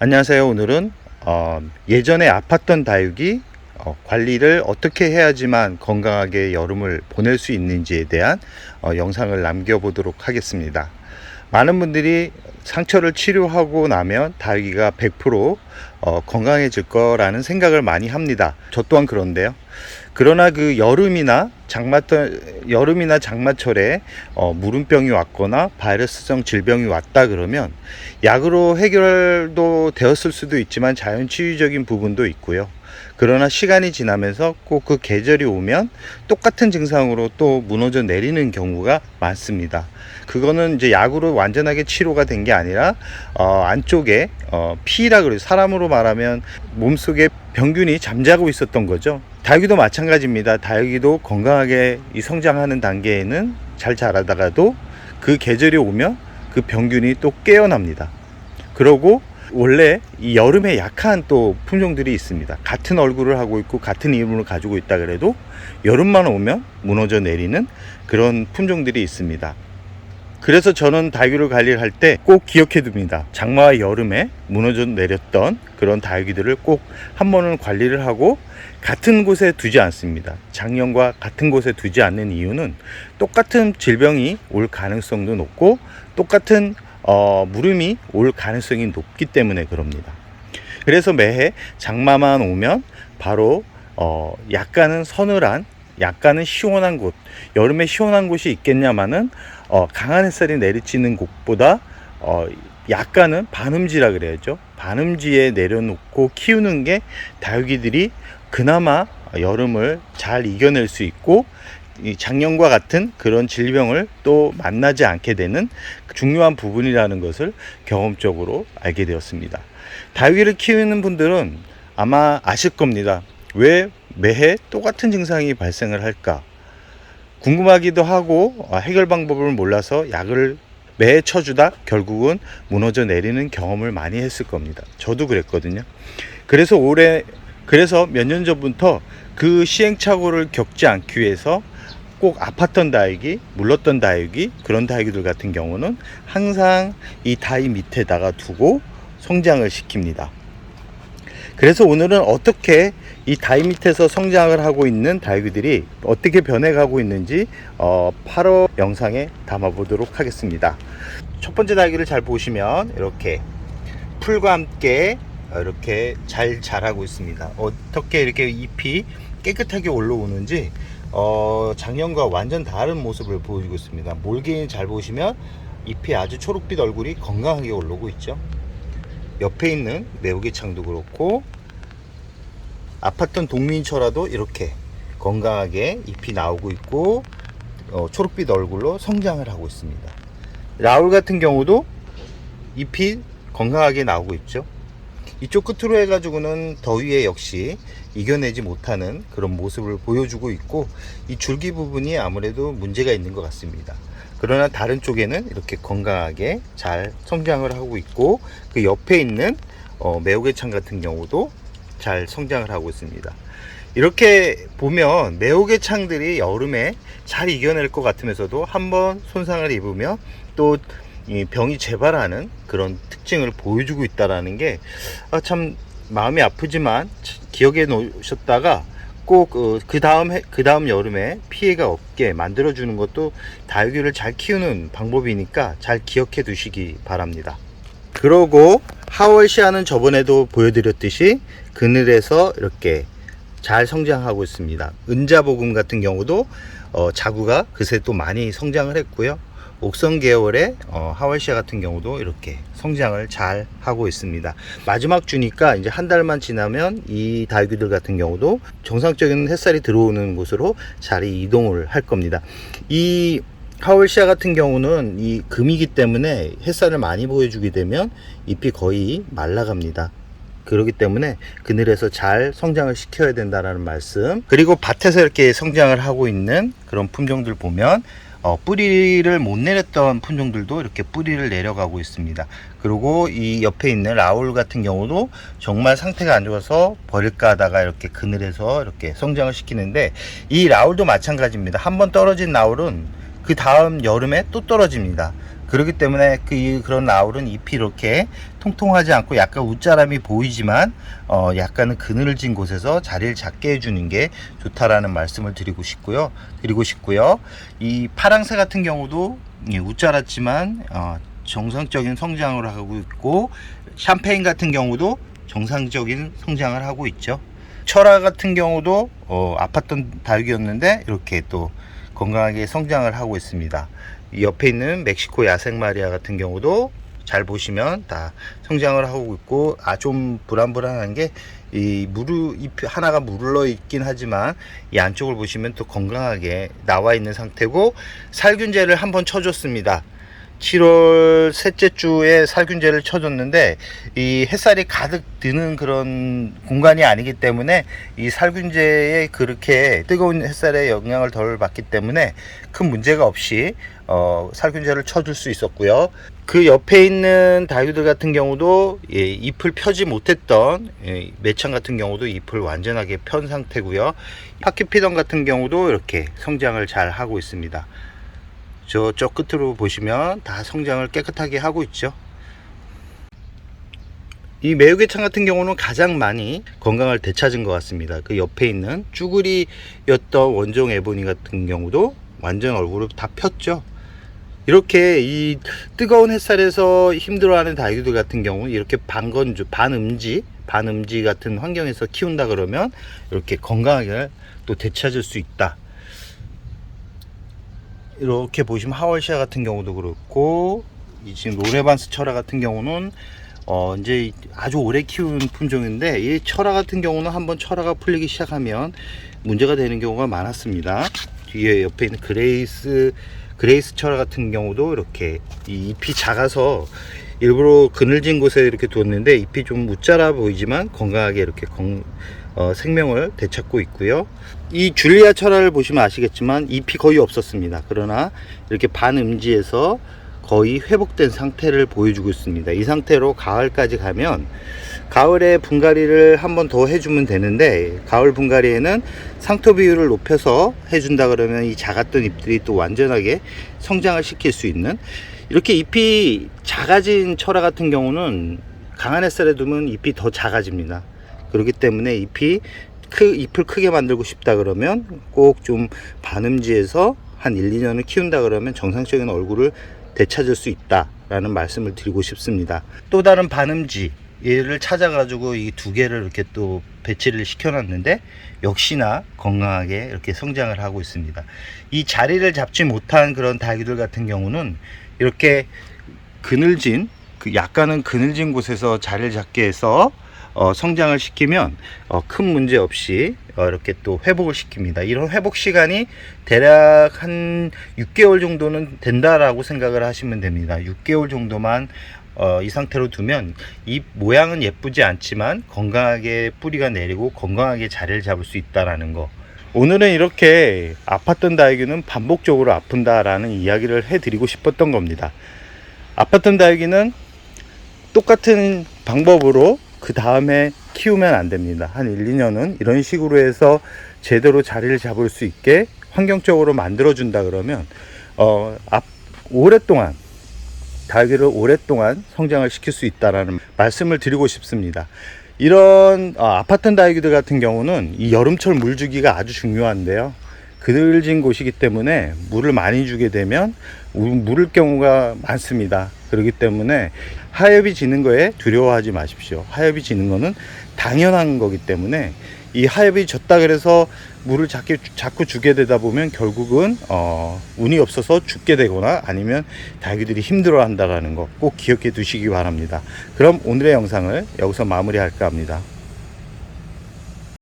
안녕하세요. 오늘은 예전에 아팠던 다육이 관리를 어떻게 해야지만 건강하게 여름을 보낼 수 있는지에 대한 영상을 남겨보도록 하겠습니다. 많은 분들이 상처를 치료하고 나면 다육이가 100% 건강해질 거라는 생각을 많이 합니다. 저 또한 그런데요. 그러나 그 여름이나 장마철에 무름병이 왔거나 바이러스성 질병이 왔다 그러면 약으로 해결도 되었을 수도 있지만 자연치유적인 부분도 있고요. 그러나 시간이 지나면서 꼭 그 계절이 오면 똑같은 증상으로 또 무너져 내리는 경우가 많습니다. 그거는 이제 약으로 완전하게 치료가 된 게 아니라 안쪽에 피라 그래요. 사람으로 말하면 몸속에 병균이 잠자고 있었던 거죠. 다육이도 마찬가지입니다. 다육이도 건강하게 성장하는 단계에는 잘 자라다가도 그 계절이 오면 그 병균이 또 깨어납니다. 그러고 원래 이 여름에 약한 또 품종들이 있습니다. 같은 얼굴을 하고 있고 같은 이름을 가지고 있다 그래도 여름만 오면 무너져 내리는 그런 품종들이 있습니다. 그래서 저는 다육이를 관리를 할 때 꼭 기억해 둡니다. 장마와 여름에 무너져 내렸던 그런 다육이들을 꼭 한 번은 관리를 하고 같은 곳에 두지 않습니다. 작년과 같은 곳에 두지 않는 이유는 똑같은 질병이 올 가능성도 높고 똑같은 무름이 올 가능성이 높기 때문에 그럽니다. 그래서 매해 장마만 오면 바로 약간은 서늘한, 약간은 시원한 곳, 여름에 시원한 곳이 있겠냐마는 강한 햇살이 내리치는 곳보다 약간은 반음지라 그래야죠. 반음지에 내려놓고 키우는 게 다육이들이 그나마 여름을 잘 이겨낼 수 있고 이 작년과 같은 그런 질병을 또 만나지 않게 되는 중요한 부분이라는 것을 경험적으로 알게 되었습니다. 다육이를 키우는 분들은 아마 아실 겁니다. 왜 매해 똑같은 증상이 발생을 할까? 궁금하기도 하고 해결 방법을 몰라서 약을 매해 쳐주다 결국은 무너져 내리는 경험을 많이 했을 겁니다. 저도 그랬거든요. 그래서 몇 년 전부터 그 시행착오를 겪지 않기 위해서 꼭 아팠던 다육이, 물렀던 다육이, 그런 다육이들 같은 경우는 항상 이 다이 밑에다가 두고 성장을 시킵니다. 그래서 오늘은 어떻게 이 다이 밑에서 성장을 하고 있는 다육이들이 어떻게 변해가고 있는지 8호 영상에 담아보도록 하겠습니다. 첫 번째 다육이를 잘 보시면 이렇게 풀과 함께 이렇게 잘 자라고 있습니다. 어떻게 이렇게 잎이 깨끗하게 올라오는지 작년과 완전 다른 모습을 보이고 있습니다. 몰개인 잘 보시면 잎이 아주 초록빛 얼굴이 건강하게 올라오고 있죠. 옆에 있는 매우개창도 그렇고 아팠던 동민철화도 이렇게 건강하게 잎이 나오고 있고 초록빛 얼굴로 성장을 하고 있습니다. 라울 같은 경우도 잎이 건강하게 나오고 있죠. 이쪽 끝으로 해가지고는 더위에 역시 이겨내지 못하는 그런 모습을 보여주고 있고 이 줄기 부분이 아무래도 문제가 있는 것 같습니다. 그러나 다른 쪽에는 이렇게 건강하게 잘 성장을 하고 있고 그 옆에 있는 매우개창 같은 경우도 잘 성장을 하고 있습니다. 이렇게 보면 매우개창들이 여름에 잘 이겨낼 것 같으면서도 한번 손상을 입으면 또 이 병이 재발하는 그런 특징을 보여주고 있다는 게 참 마음이 아프지만 기억해 놓으셨다가 꼭 그 다음 여름에 피해가 없게 만들어 주는 것도 다육이를 잘 키우는 방법이니까 잘 기억해 두시기 바랍니다. 그러고 하월시아는 저번에도 보여드렸듯이 그늘에서 이렇게 잘 성장하고 있습니다. 은자복음 같은 경우도 자구가 그새 또 많이 성장을 했고요. 옥성 계열의 하월시아 같은 경우도 이렇게 성장을 잘 하고 있습니다. 마지막 주니까 이제 한 달만 지나면 이 다육이들 같은 경우도 정상적인 햇살이 들어오는 곳으로 잘 이동을 할 겁니다. 이 하월시아 같은 경우는 이 금이기 때문에 햇살을 많이 보여주게 되면 잎이 거의 말라갑니다. 그렇기 때문에 그늘에서 잘 성장을 시켜야 된다는 말씀. 그리고 밭에서 이렇게 성장을 하고 있는 그런 품종들 보면 뿌리를 못 내렸던 품종들도 이렇게 뿌리를 내려가고 있습니다. 그리고 이 옆에 있는 라울 같은 경우도 정말 상태가 안 좋아서 버릴까 하다가 이렇게 그늘에서 이렇게 성장을 시키는데 이 라울도 마찬가지입니다. 한번 떨어진 라울은 그 다음 여름에 또 떨어집니다. 그렇기 때문에 그런 라울은 잎이 이렇게 통통하지 않고 약간 웃자람이 보이지만 약간은 그늘진 곳에서 자리를 잡게 해주는 게 좋다라는 말씀을 드리고 싶고요. 이 파랑새 같은 경우도 웃자랐지만 정상적인 성장을 하고 있고, 샴페인 같은 경우도 정상적인 성장을 하고 있죠. 철화 같은 경우도 아팠던 다육이었는데 이렇게 또 건강하게 성장을 하고 있습니다. 이 옆에 있는 멕시코 야생마리아 같은 경우도 잘 보시면 다 성장을 하고 있고, 좀 불안불안한 게 이 잎 하나가 물러 있긴 하지만 이 안쪽을 보시면 또 건강하게 나와 있는 상태고, 살균제를 한번 쳐줬습니다. 7월 셋째 주에 살균제를 쳐줬는데 이 햇살이 가득 드는 그런 공간이 아니기 때문에 이 살균제에 그렇게 뜨거운 햇살의 영향을 덜 받기 때문에 큰 문제가 없이 살균제를 쳐줄 수 있었고요. 그 옆에 있는 다육이들 같은 경우도 잎을 펴지 못했던 매창 같은 경우도 잎을 완전하게 편 상태고요. 파키피던 같은 경우도 이렇게 성장을 잘 하고 있습니다. 저쪽 끝으로 보시면 다 성장을 깨끗하게 하고 있죠. 이 매우개창 같은 경우는 가장 많이 건강을 되찾은 것 같습니다. 그 옆에 있는 쭈그리였던 원종 에보니 같은 경우도 완전 얼굴을 다 폈죠. 이렇게 이 뜨거운 햇살에서 힘들어하는 다육이들 같은 경우는 이렇게 반음지 같은 환경에서 키운다 그러면 이렇게 건강하게 또 되찾을 수 있다. 이렇게 보시면 하월시아 같은 경우도 그렇고, 이 지금 로레반스 철화 같은 경우는 이제 아주 오래 키운 품종인데, 이 철화 같은 경우는 한번 철화가 풀리기 시작하면 문제가 되는 경우가 많았습니다. 뒤에 옆에 있는 그레이스 철화 같은 경우도 이렇게 이 잎이 작아서 일부러 그늘진 곳에 이렇게 두었는데 잎이 좀 웃자라 보이지만 건강하게 이렇게 생명을 되찾고 있고요. 이 줄리아 철화를 보시면 아시겠지만 잎이 거의 없었습니다. 그러나 이렇게 반음지에서 거의 회복된 상태를 보여주고 있습니다. 이 상태로 가을까지 가면, 가을에 분갈이를 한 번 더 해주면 되는데, 가을 분갈이에는 상토 비율을 높여서 해준다 그러면 이 작았던 잎들이 또 완전하게 성장을 시킬 수 있는, 이렇게 잎이 작아진 철화 같은 경우는 강한 햇살에 두면 잎이 더 작아집니다. 그렇기 때문에 잎을 크게 만들고 싶다 그러면 꼭 좀 반음지에서 한 1, 2년을 키운다 그러면 정상적인 얼굴을 되찾을 수 있다 라는 말씀을 드리고 싶습니다. 또 다른 반음지 얘를 찾아 가지고 이 두 개를 이렇게 또 배치를 시켜 놨는데 역시나 건강하게 이렇게 성장을 하고 있습니다. 이 자리를 잡지 못한 그런 다육이들 같은 경우는 이렇게 약간은 그늘진 곳에서 자리를 잡게 해서 성장을 시키면 큰 문제 없이 이렇게 또 회복을 시킵니다. 이런 회복 시간이 대략 한 6개월 정도는 된다라고 생각을 하시면 됩니다. 6개월 정도만 이 상태로 두면 잎 모양은 예쁘지 않지만 건강하게 뿌리가 내리고 건강하게 자리를 잡을 수 있다라는 거. 오늘은 이렇게 아팠던 다육이는 반복적으로 아픈다라는 이야기를 해드리고 싶었던 겁니다. 아팠던 다육이는 똑같은 방법으로 그 다음에 키우면 안 됩니다. 한 1, 2년은 이런 식으로 해서 제대로 자리를 잡을 수 있게 환경적으로 만들어 준다 그러면 오랫동안 다육이를 오랫동안 성장을 시킬 수 있다라는 말씀을 드리고 싶습니다. 이런 아팠던 다육이들 같은 경우는 이 여름철 물 주기가 아주 중요한데요. 그늘진 곳이기 때문에 물을 많이 주게 되면 물을 경우가 많습니다. 그렇기 때문에 하엽이 지는 거에 두려워하지 마십시오. 하엽이 지는 거는 당연한 거기 때문에 이 하엽이 졌다 그래서 물을 자꾸 주게 되다 보면 결국은 운이 없어서 죽게 되거나 아니면 다육이들이 힘들어 한다는 거 꼭 기억해 두시기 바랍니다. 그럼 오늘의 영상을 여기서 마무리할까 합니다.